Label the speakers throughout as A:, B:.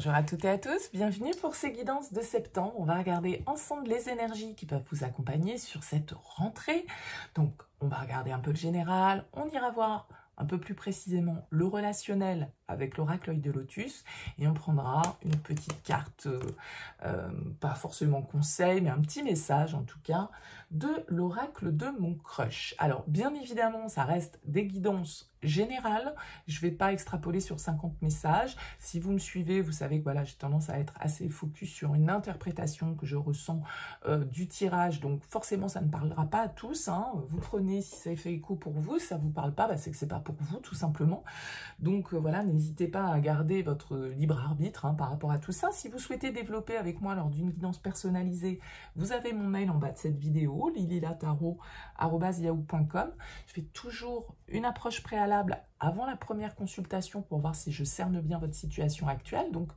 A: Bonjour à toutes et à tous, bienvenue pour ces guidances de septembre. On va regarder ensemble les énergies qui peuvent vous accompagner sur cette rentrée. Donc, on va regarder un peu le général, on ira voir un peu plus précisément le relationnel avec l'oracle Œil de Lotus et on prendra une petite carte, pas forcément conseil, mais un petit message en tout cas, de l'oracle de mon crush. Alors, bien évidemment, ça reste des guidances générales. Je ne vais pas extrapoler sur 50 messages. Si vous me suivez, vous savez que voilà, j'ai tendance à être assez focus sur une interprétation que je ressens du tirage. Donc, forcément, ça ne parlera pas à tous. Hein. Vous prenez si ça fait écho pour vous. Si ça ne vous parle pas, bah, c'est que ce n'est pas pour vous, tout simplement. Donc, voilà, n'hésitez pas à garder votre libre arbitre par rapport à tout ça. Si vous souhaitez développer avec moi lors d'une guidance personnalisée, vous avez mon mail en bas de cette vidéo, lililataro@yahoo.com. Je fais toujours une approche préalable avant la première consultation pour voir si je cerne bien votre situation actuelle. Donc,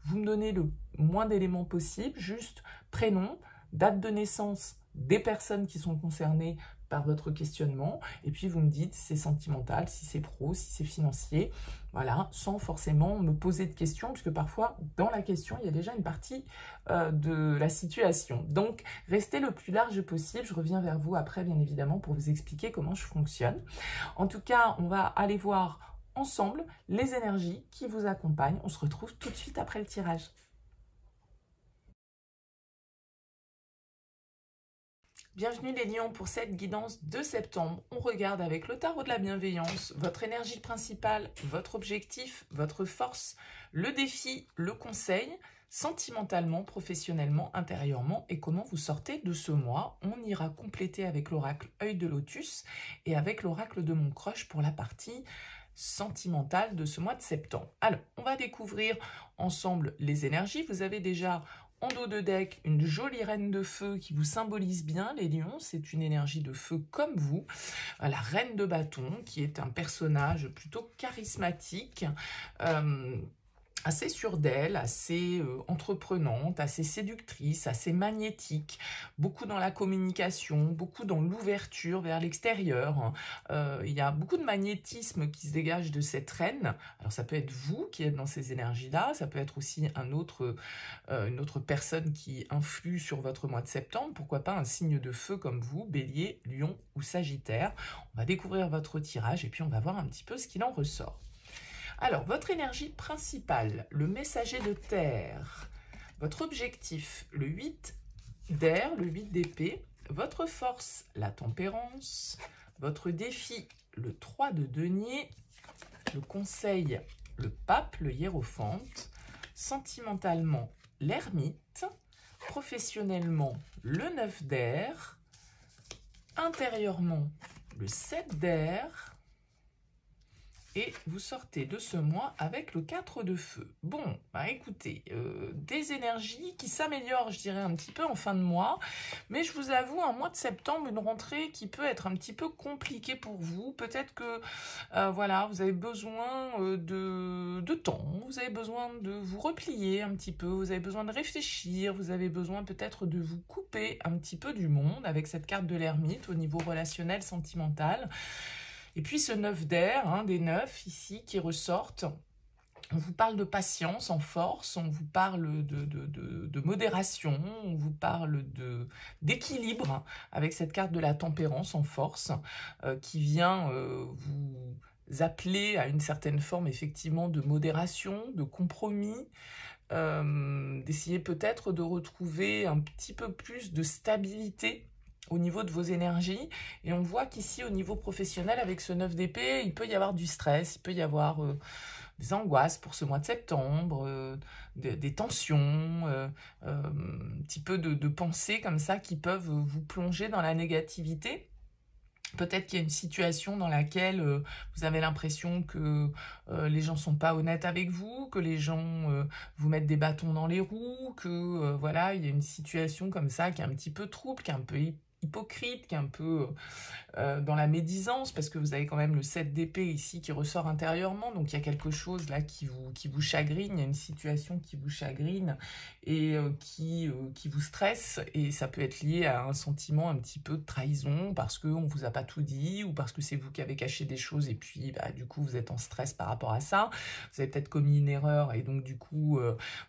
A: vous me donnez le moins d'éléments possible, juste prénom, date de naissance des personnes qui sont concernées par votre questionnement, et puis vous me dites si c'est sentimental, si c'est pro, si c'est financier, voilà, sans forcément me poser de questions, puisque parfois, dans la question, il y a déjà une partie de la situation. Donc, restez le plus large possible, je reviens vers vous après, bien évidemment, pour vous expliquer comment je fonctionne. En tout cas, on va aller voir ensemble les énergies qui vous accompagnent. On se retrouve tout de suite après le tirage. Bienvenue les lions pour cette guidance de septembre. On regarde avec le tarot de la bienveillance votre énergie principale, votre objectif, votre force, le défi, le conseil, sentimentalement, professionnellement, intérieurement et comment vous sortez de ce mois. On ira compléter avec l'oracle Œil de Lotus et avec l'oracle de mon crush pour la partie sentimentale de ce mois de septembre. Alors, on va découvrir ensemble les énergies. Vous avez déjà en dos de deck, une jolie reine de feu qui vous symbolise bien, les lions. C'est une énergie de feu comme vous. La reine de bâton, qui est un personnage plutôt charismatique, assez sûre d'elle, assez entreprenante, assez séductrice, assez magnétique, beaucoup dans la communication, beaucoup dans l'ouverture vers l'extérieur. Il y a beaucoup de magnétisme qui se dégage de cette reine. Alors ça peut être vous qui êtes dans ces énergies-là, ça peut être aussi une autre personne qui influe sur votre mois de septembre, pourquoi pas un signe de feu comme vous, Bélier, Lion ou Sagittaire. On va découvrir votre tirage et puis on va voir un petit peu ce qu'il en ressort. Alors, votre énergie principale, le messager de terre, votre objectif, le 8 d'air, le 8 d'épée, votre force, la tempérance, votre défi, le 3 de denier, le conseil, le pape, le hiérophante, sentimentalement, l'ermite, professionnellement, le 9 d'air, intérieurement, le 7 d'air, et vous sortez de ce mois avec le 4 de feu. Bon, bah écoutez, des énergies qui s'améliorent, je dirais, un petit peu en fin de mois. Mais je vous avoue, un mois de septembre, une rentrée qui peut être un petit peu compliquée pour vous. Peut-être que, voilà, vous avez besoin de temps. Vous avez besoin de vous replier un petit peu. Vous avez besoin de réfléchir. Vous avez besoin peut-être de vous couper un petit peu du monde avec cette carte de l'ermite au niveau relationnel, sentimental. Et puis ce 9 d'air, des 9 ici qui ressortent, on vous parle de patience en force, on vous parle de modération, on vous parle d'équilibre avec cette carte de la tempérance en force qui vient vous appeler à une certaine forme effectivement de modération, de compromis, d'essayer peut-être de retrouver un petit peu plus de stabilité au niveau de vos énergies, et on voit qu'ici au niveau professionnel avec ce 9 d'épée, il peut y avoir du stress, il peut y avoir des angoisses pour ce mois de septembre, des tensions, un petit peu de pensées comme ça qui peuvent vous plonger dans la négativité. Peut-être qu'il y a une situation dans laquelle vous avez l'impression que les gens ne sont pas honnêtes avec vous, que les gens vous mettent des bâtons dans les roues, que voilà, il y a une situation comme ça qui est un petit peu trouble, qui est un peu hypocrite, qui est un peu dans la médisance, parce que vous avez quand même le 7 d'épée ici qui ressort intérieurement, donc il y a quelque chose là qui vous chagrine, il y a une situation qui vous chagrine et qui vous stresse, et ça peut être lié à un sentiment un petit peu de trahison, parce qu'on ne vous a pas tout dit, ou parce que c'est vous qui avez caché des choses, et puis bah, du coup vous êtes en stress par rapport à ça, vous avez peut-être commis une erreur, et donc du coup,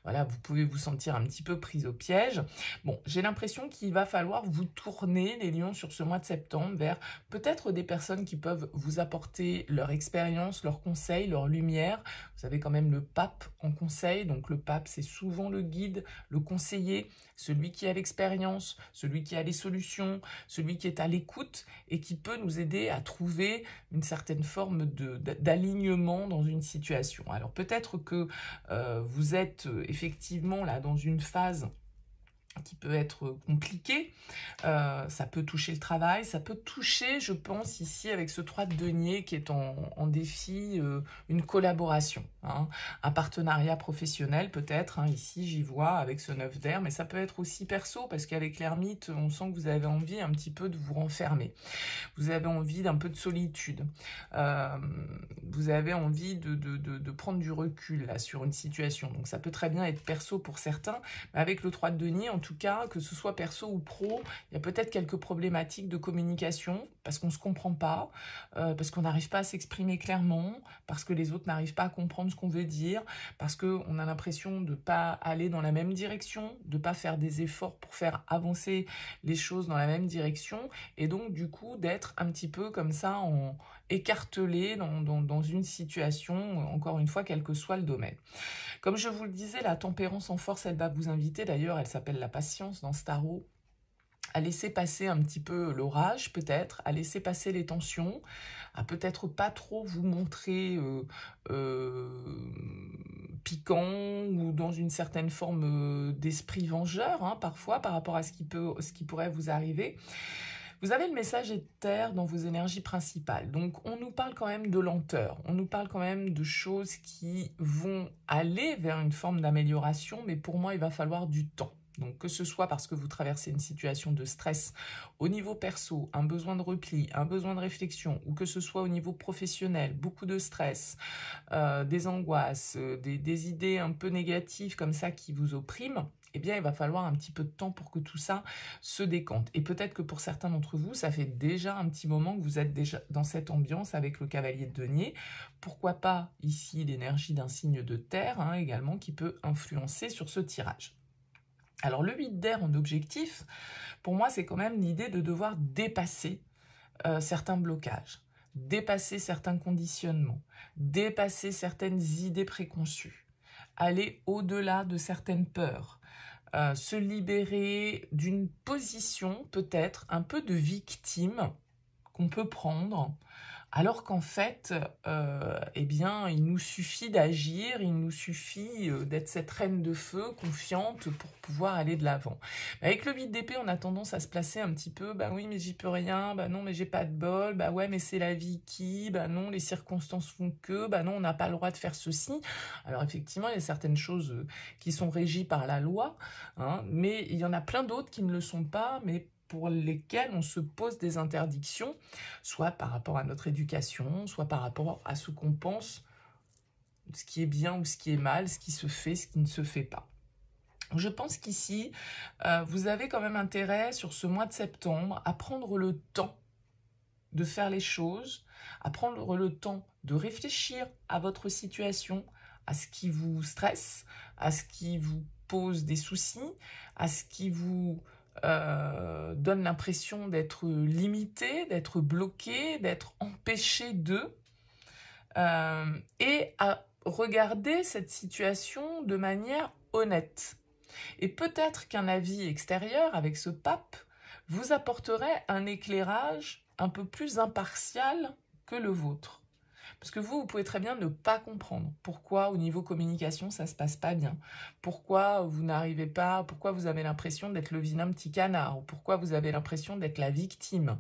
A: voilà, vous pouvez vous sentir un petit peu prise au piège. Bon, j'ai l'impression qu'il va falloir vous tourner, les lions, sur ce mois de septembre, vers peut-être des personnes qui peuvent vous apporter leur expérience, leurs conseils, leur lumière. Vous avez quand même le pape en conseil, donc le pape c'est souvent le guide, le conseiller, celui qui a l'expérience, celui qui a les solutions, celui qui est à l'écoute et qui peut nous aider à trouver une certaine forme d'alignement dans une situation. Alors peut-être que vous êtes effectivement là dans une phase qui peut être compliqué, ça peut toucher le travail, ça peut toucher, je pense, ici, avec ce 3 de denier qui est en défi, une collaboration, hein, un partenariat professionnel peut-être, hein, ici j'y vois avec ce 9 d'air, mais ça peut être aussi perso, parce qu'avec l'ermite, on sent que vous avez envie un petit peu de vous renfermer, vous avez envie d'un peu de solitude, vous avez envie de prendre du recul là, sur une situation, donc ça peut très bien être perso pour certains, mais avec le 3 de denier, en tout cas, que ce soit perso ou pro, il y a peut-être quelques problématiques de communication, parce qu'on ne se comprend pas, parce qu'on n'arrive pas à s'exprimer clairement, parce que les autres n'arrivent pas à comprendre ce qu'on veut dire, parce qu'on a l'impression de ne pas aller dans la même direction, de ne pas faire des efforts pour faire avancer les choses dans la même direction, et donc du coup d'être un petit peu comme ça, écartelé dans une situation, encore une fois, quel que soit le domaine. Comme je vous le disais, la tempérance en force, elle va vous inviter, d'ailleurs, elle s'appelle la patience dans ce tarot, à laisser passer un petit peu l'orage, peut-être, à laisser passer les tensions, à peut-être pas trop vous montrer piquant ou dans une certaine forme d'esprit vengeur, hein, parfois, par rapport à ce qui pourrait vous arriver. Vous avez le message éther dans vos énergies principales, donc on nous parle quand même de lenteur, on nous parle quand même de choses qui vont aller vers une forme d'amélioration, mais pour moi il va falloir du temps. Donc que ce soit parce que vous traversez une situation de stress au niveau perso, un besoin de repli, un besoin de réflexion, ou que ce soit au niveau professionnel, beaucoup de stress, des angoisses, des idées un peu négatives comme ça qui vous oppriment, eh bien, il va falloir un petit peu de temps pour que tout ça se décante. Et peut-être que pour certains d'entre vous, ça fait déjà un petit moment que vous êtes déjà dans cette ambiance avec le cavalier de denier. Pourquoi pas ici l'énergie d'un signe de terre, hein, également, qui peut influencer sur ce tirage. Alors le 8 d'air en objectif, pour moi, c'est quand même l'idée de devoir dépasser certains blocages, dépasser certains conditionnements, dépasser certaines idées préconçues, aller au-delà de certaines peurs, se libérer d'une position peut-être un peu de victime qu'on peut prendre, alors qu'en fait, eh bien, il nous suffit d'agir, il nous suffit d'être cette reine de feu confiante pour pouvoir aller de l'avant. Avec le 8 d'épée, on a tendance à se placer un petit peu, bah oui, mais j'y peux rien, bah non, mais j'ai pas de bol, bah ouais, mais c'est la vie qui, bah non, les circonstances font que, bah non, on n'a pas le droit de faire ceci. Alors effectivement, il y a certaines choses qui sont régies par la loi, hein, mais il y en a plein d'autres qui ne le sont pas, mais pour lesquels on se pose des interdictions, soit par rapport à notre éducation, soit par rapport à ce qu'on pense, ce qui est bien ou ce qui est mal, ce qui se fait, ce qui ne se fait pas. Je pense qu'ici, vous avez quand même intérêt sur ce mois de septembre à prendre le temps de faire les choses, à prendre le temps de réfléchir à votre situation, à ce qui vous stresse, à ce qui vous pose des soucis, à ce qui vous donne l'impression d'être limité, d'être bloqué, d'être empêché de, et à regarder cette situation de manière honnête. Et peut-être qu'un avis extérieur avec ce pape vous apporterait un éclairage un peu plus impartial que le vôtre. Parce que vous pouvez très bien ne pas comprendre pourquoi au niveau communication ça se passe pas bien, pourquoi vous n'arrivez pas, pourquoi vous avez l'impression d'être le vilain petit canard, ou pourquoi vous avez l'impression d'être la victime.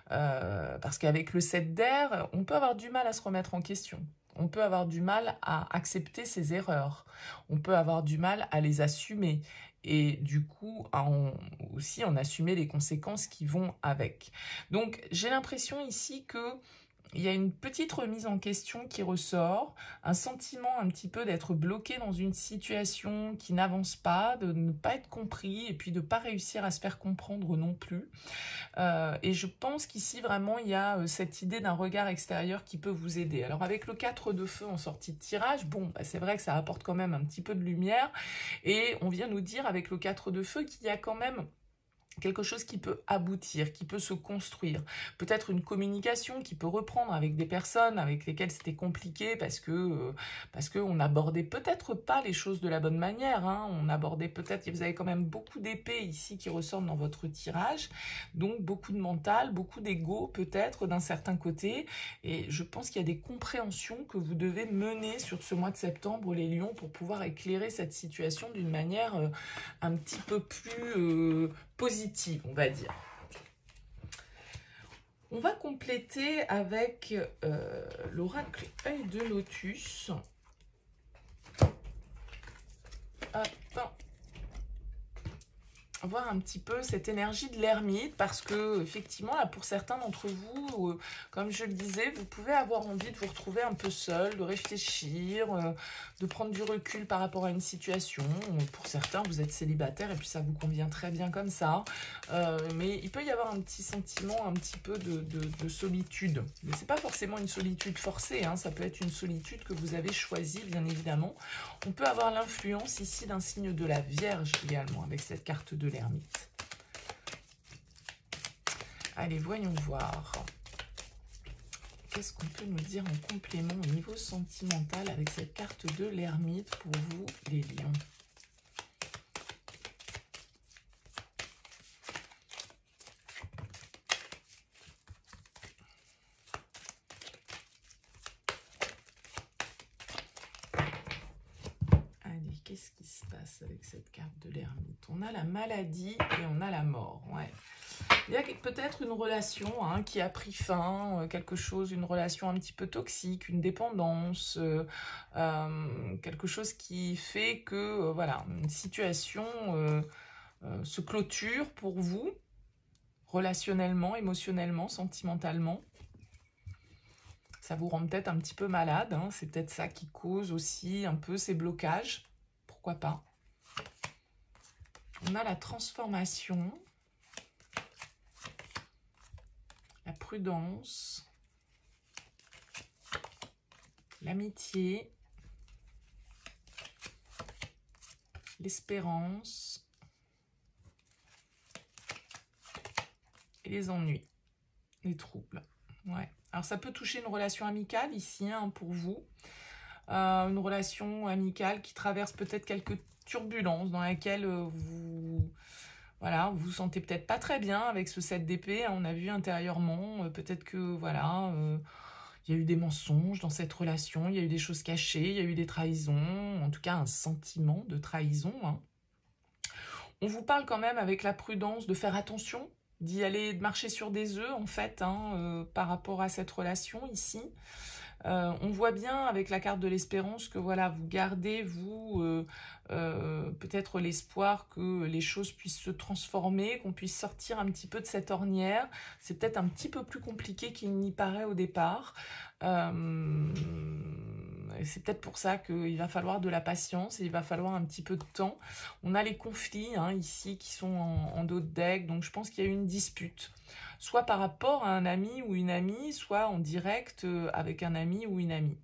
A: Parce qu'avec le 7 d'air, on peut avoir du mal à se remettre en question. On peut avoir du mal à accepter ses erreurs. On peut avoir du mal à les assumer. et du coup aussi en assumer les conséquences qui vont avec. Donc j'ai l'impression ici que il y a une petite remise en question qui ressort, un sentiment un petit peu d'être bloqué dans une situation qui n'avance pas, de ne pas être compris et puis de ne pas réussir à se faire comprendre non plus. Et je pense qu'ici vraiment il y a cette idée d'un regard extérieur qui peut vous aider. Alors avec le 4 de feu en sortie de tirage, bon, bah, c'est vrai que ça apporte quand même un petit peu de lumière et on vient nous dire avec le 4 de feu qu'il y a quand même quelque chose qui peut aboutir, qui peut se construire. Peut-être une communication qui peut reprendre avec des personnes avec lesquelles c'était compliqué parce que on n'abordait peut-être pas les choses de la bonne manière. Hein. On abordait peut-être, vous avez quand même beaucoup d'épées ici qui ressortent dans votre tirage, donc beaucoup de mental, beaucoup d'ego peut-être d'un certain côté. Et je pense qu'il y a des compréhensions que vous devez mener sur ce mois de septembre, les lions, pour pouvoir éclairer cette situation d'une manière un petit peu plus positive, on va dire. On va compléter avec l'oracle œil de lotus. Hop. Voir un petit peu cette énergie de l'ermite, parce que effectivement là, pour certains d'entre vous, comme je le disais, vous pouvez avoir envie de vous retrouver un peu seul, de réfléchir, de prendre du recul par rapport à une situation. Pour certains, vous êtes célibataire et puis ça vous convient très bien comme ça, mais il peut y avoir un petit sentiment un petit peu de solitude, mais c'est pas forcément une solitude forcée, hein, ça peut être une solitude que vous avez choisie, bien évidemment. On peut avoir l'influence ici d'un signe de la Vierge également avec cette carte de l'ermite. Allez, voyons voir. Qu'est-ce qu'on peut nous dire en complément au niveau sentimental avec cette carte de l'ermite pour vous, les lions? Allez, qu'est-ce qui se passe avec cette carte de l'ermite? On a la maladie et on a la mort, ouais. Il y a peut-être une relation hein, qui a pris fin, quelque chose, une relation un petit peu toxique, une dépendance, quelque chose qui fait que, voilà, une situation se clôture pour vous, relationnellement, émotionnellement, sentimentalement. Ça vous rend peut-être un petit peu malade, hein, c'est peut-être ça qui cause aussi un peu ces blocages, pourquoi pas. On a la transformation. La prudence, l'amitié, l'espérance et les ennuis, les troubles. Ouais. Alors ça peut toucher une relation amicale ici hein, pour vous, une relation amicale qui traverse peut-être quelques turbulences dans laquelle voilà, vous vous sentez peut-être pas très bien avec ce 7 d'épée, hein, on a vu intérieurement, peut-être que voilà, il y a eu des mensonges dans cette relation, il y a eu des choses cachées, il y a eu des trahisons, en tout cas un sentiment de trahison. Hein. On vous parle quand même avec la prudence de faire attention, d'y aller, de marcher sur des œufs en fait, hein, par rapport à cette relation ici. On voit bien avec la carte de l'espérance que voilà, vous gardez, vous, peut-être l'espoir que les choses puissent se transformer, qu'on puisse sortir un petit peu de cette ornière. C'est peut-être un petit peu plus compliqué qu'il n'y paraît au départ. C'est peut-être pour ça qu'il va falloir de la patience et il va falloir un petit peu de temps. On a les conflits hein, ici qui sont en dos de deck, donc je pense qu'il y a eu une dispute. Soit par rapport à un ami ou une amie, soit en direct avec un ami ou une amie.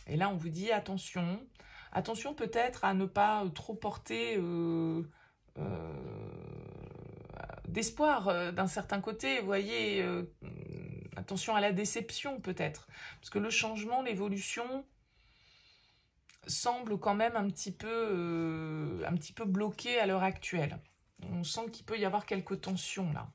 A: Et là, on vous dit attention. Attention peut-être à ne pas trop porter d'espoir d'un certain côté. Vous voyez, attention à la déception peut-être. Parce que le changement, l'évolution semble quand même un petit peu bloqué à l'heure actuelle. On sent qu'il peut y avoir quelques tensions là.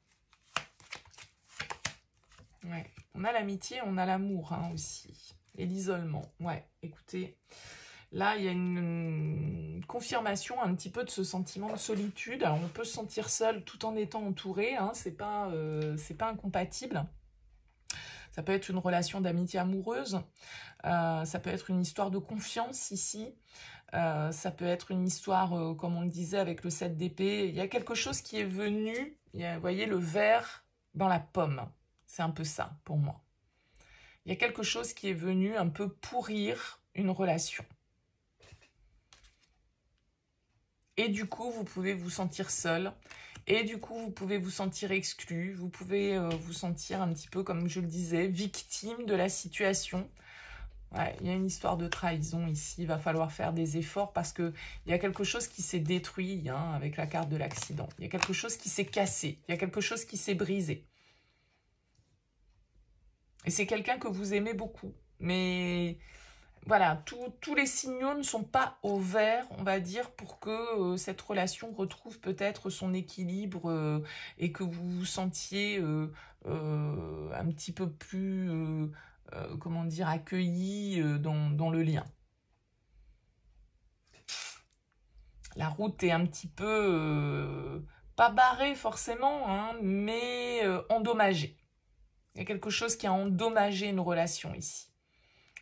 A: Ouais. On a l'amitié, on a l'amour hein, aussi. Et l'isolement. Ouais, écoutez, là, il y a une confirmation un petit peu de ce sentiment de solitude. Alors, on peut se sentir seul tout en étant entouré. Hein, c'est pas incompatible. Ça peut être une relation d'amitié amoureuse. Ça peut être une histoire de confiance ici. Ça peut être une histoire, comme on le disait avec le 7 d'épée. Il y a quelque chose qui est venu, vous voyez le ver dans la pomme. C'est un peu ça pour moi. Il y a quelque chose qui est venu un peu pourrir une relation. Et du coup, vous pouvez vous sentir seul. Et du coup, vous pouvez vous sentir exclu. Vous pouvez vous sentir un petit peu, comme je le disais, victime de la situation. Ouais, il y a une histoire de trahison ici. Il va falloir faire des efforts parce qu'il y a quelque chose qui s'est détruit avec la carte de l'accident. Il y a quelque chose qui s'est cassé. Il y a quelque chose qui s'est brisé. Et c'est quelqu'un que vous aimez beaucoup. Mais voilà, tous les signaux ne sont pas au vert, on va dire, pour que cette relation retrouve peut-être son équilibre et que vous vous sentiez un petit peu plus, comment dire, accueilli dans le lien. La route est un petit peu, pas barrée forcément, hein, mais endommagée. Il y a quelque chose qui a endommagé une relation ici.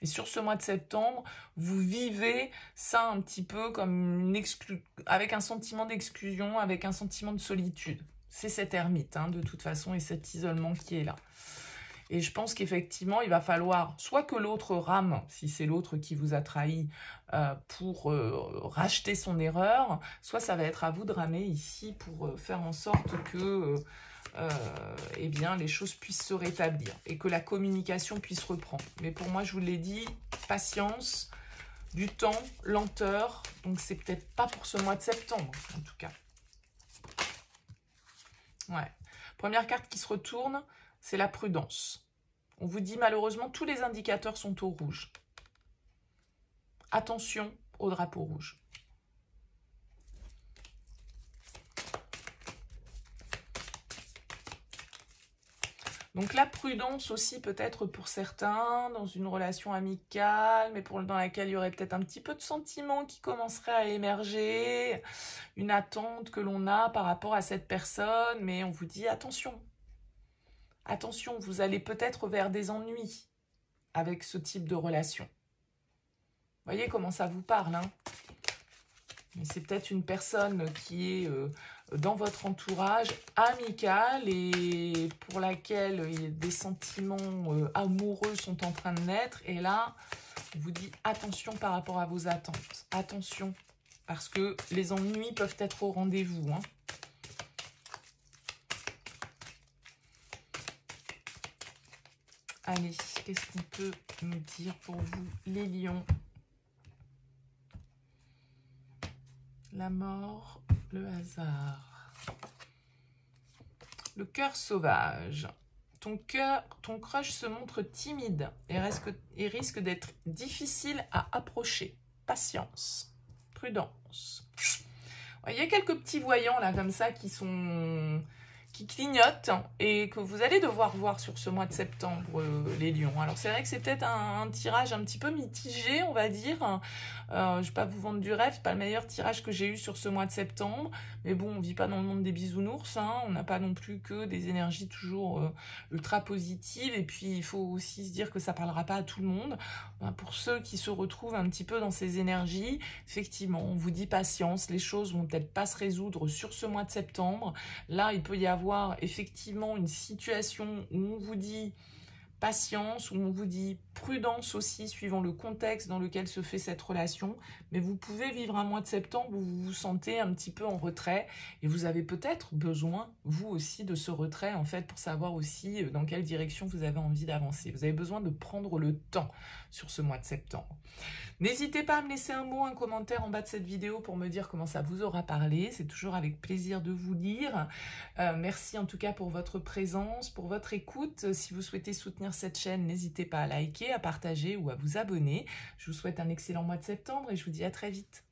A: Et sur ce mois de septembre, vous vivez ça un petit peu comme avec un sentiment d'exclusion, avec un sentiment de solitude. C'est cette ermite, de toute façon, et cet isolement qui est là. Et je pense qu'effectivement, il va falloir soit que l'autre rame, si c'est l'autre qui vous a trahi, pour racheter son erreur, soit ça va être à vous de ramer ici pour faire en sorte que eh bien, les choses puissent se rétablir et que la communication puisse reprendre. Mais pour moi, je vous l'ai dit, patience, du temps, lenteur. Donc, c'est peut-être pas pour ce mois de septembre, en tout cas. Ouais. Première carte qui se retourne, c'est la prudence. On vous dit malheureusement, tous les indicateurs sont au rouge. Attention au drapeau rouge. Donc la prudence aussi peut-être pour certains, dans une relation amicale, mais dans laquelle il y aurait peut-être un petit peu de sentiment qui commencerait à émerger, une attente que l'on a par rapport à cette personne, mais on vous dit attention, attention, vous allez peut-être vers des ennuis avec ce type de relation. Vous voyez comment ça vous parle, hein? Mais c'est peut-être une personne qui est dans votre entourage amical et pour laquelle des sentiments amoureux sont en train de naître. Et là, on vous dit attention par rapport à vos attentes. Attention, parce que les ennuis peuvent être au rendez-vous. Hein. Allez, qu'est-ce qu'on peut me dire pour vous, les lions? La mort, le hasard. Le cœur sauvage. Ton crush se montre timide et risque d'être difficile à approcher. Patience, prudence. Il y a quelques petits voyants là comme ça qui clignotent et que vous allez devoir voir sur ce mois de septembre, les lions. Alors c'est vrai que c'est peut-être un tirage un petit peu mitigé, on va dire. Je ne vais pas vous vendre du rêve, c'est pas le meilleur tirage que j'ai eu sur ce mois de septembre. Mais bon, on ne vit pas dans le monde des bisounours, hein. On n'a pas non plus que des énergies toujours ultra positives. Et puis il faut aussi se dire que ça ne parlera pas à tout le monde. Pour ceux qui se retrouvent un petit peu dans ces énergies, effectivement, on vous dit patience, les choses vont peut-être pas se résoudre sur ce mois de septembre. Là, il peut y avoir effectivement une situation où on vous dit patience, où on vous dit prudence aussi, suivant le contexte dans lequel se fait cette relation. Mais vous pouvez vivre un mois de septembre où vous vous sentez un petit peu en retrait et vous avez peut-être besoin, vous aussi, de ce retrait, en fait, pour savoir aussi dans quelle direction vous avez envie d'avancer. Vous avez besoin de prendre le temps sur ce mois de septembre. N'hésitez pas à me laisser un mot, un commentaire en bas de cette vidéo pour me dire comment ça vous aura parlé. C'est toujours avec plaisir de vous lire. Merci en tout cas pour votre présence, pour votre écoute. Si vous souhaitez soutenir cette chaîne, n'hésitez pas à liker, à partager ou à vous abonner. Je vous souhaite un excellent mois de septembre et je vous dis à très vite.